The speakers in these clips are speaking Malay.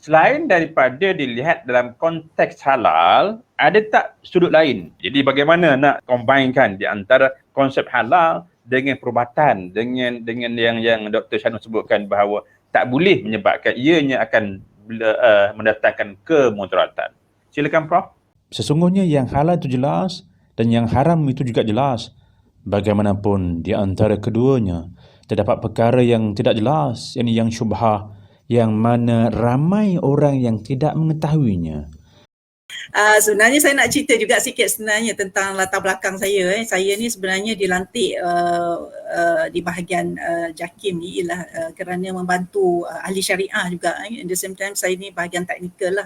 selain daripada dilihat dalam konteks halal, ada tak sudut lain? Jadi bagaimana nak combinekan di antara konsep halal dengan perubatan, dengan yang Dr. Shanul sebutkan bahawa tak boleh menyebabkan ianya akan mendatangkan kemudaratan. Silakan Prof. Sesungguhnya yang halal itu jelas dan yang haram itu juga jelas. Bagaimanapun di antara keduanya terdapat perkara yang tidak jelas, yang syubhah, yang mana ramai orang yang tidak mengetahuinya. Sebenarnya saya nak cerita juga sikit sebenarnya tentang latar belakang saya. Saya ni sebenarnya dilantik di bahagian JAKIM ni ialah kerana membantu ahli syariah juga. At the same time saya ni bahagian teknikal lah.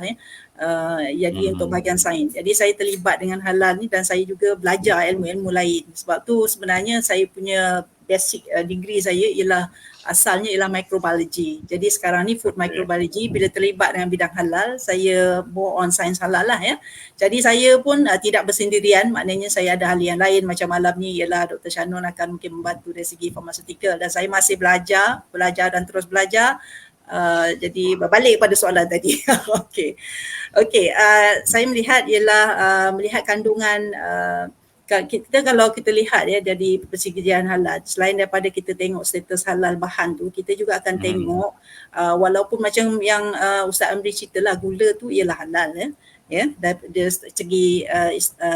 Jadi untuk bahagian sains. Jadi saya terlibat dengan halal ni dan saya juga belajar ilmu-ilmu lain. Sebab tu sebenarnya saya punya basic degree saya ialah asalnya ialah microbiology. Jadi sekarang ni food microbiology, bila terlibat dengan bidang halal, saya more on sains halal lah ya. Jadi saya pun tidak bersendirian, maknanya saya ada ahli yang lain macam malam ni ialah Dr. Shanul akan mungkin membantu dari segi pharmaceutical dan saya masih belajar dan terus belajar. Jadi berbalik pada soalan tadi. Okey, saya melihat ialah melihat kandungan kita kalau kita lihat ya dari persegi halal, selain daripada kita tengok status halal bahan tu, kita juga akan tengok walaupun macam yang Ustaz Amri cerita lah, gula tu ialah halal ya, dari segi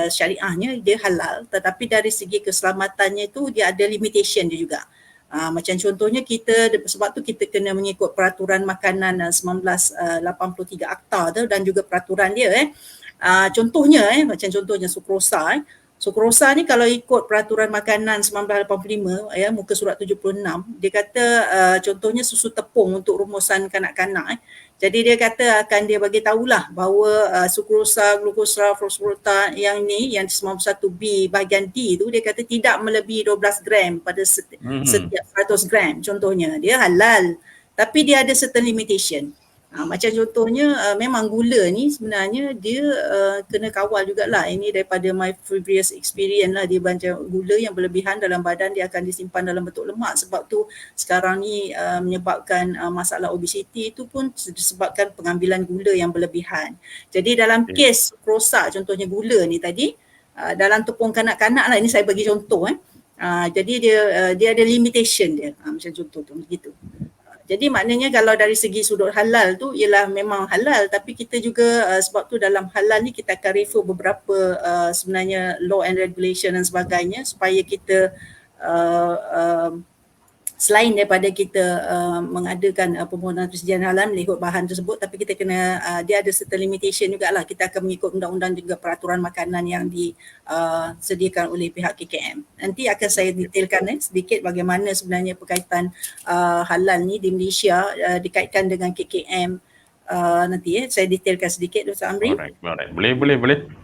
syariahnya dia halal, tetapi dari segi keselamatannya tu dia ada limitation dia juga. Macam contohnya kita, sebab tu kita kena mengikut peraturan makanan 1983 Akta tu dan juga peraturan dia contohnya macam contohnya sukrosa Sukrosa ni kalau ikut peraturan makanan 1985 ya, muka surat 76, dia kata contohnya susu tepung untuk rumusan kanak-kanak jadi dia kata akan dia bagi tahulah bahawa sukrosa, glukosa, fosforata yang ni yang 91B bahagian D tu dia kata tidak melebihi 12 gram pada setiap 100 gram contohnya. Dia halal tapi dia ada certain limitation. Macam contohnya memang gula ni sebenarnya dia kena kawal jugalah. Ini daripada my previous experience lah, dia macam gula yang berlebihan dalam badan dia akan disimpan dalam bentuk lemak, sebab tu sekarang ni menyebabkan masalah obesity itu pun disebabkan pengambilan gula yang berlebihan. Jadi dalam kes sukrosa contohnya gula ni tadi dalam tepung kanak-kanak lah, ini saya bagi contoh jadi dia ada limitation dia macam contoh tu begitu. Jadi maknanya kalau dari segi sudut halal tu ialah memang halal, tapi kita juga sebab tu dalam halal ni kita akan refer beberapa sebenarnya law and regulation dan sebagainya supaya kita selain daripada kita mengadakan permohonan persediaan halal mengikut bahan tersebut, tapi kita kena dia ada certain limitation jugalah. Kita akan mengikut undang-undang juga peraturan makanan yang disediakan oleh pihak KKM. Nanti akan saya detailkan sedikit bagaimana sebenarnya berkaitan halal ni di Malaysia dikaitkan dengan KKM nanti saya detailkan sedikit Dr. Amri. Alright. Boleh.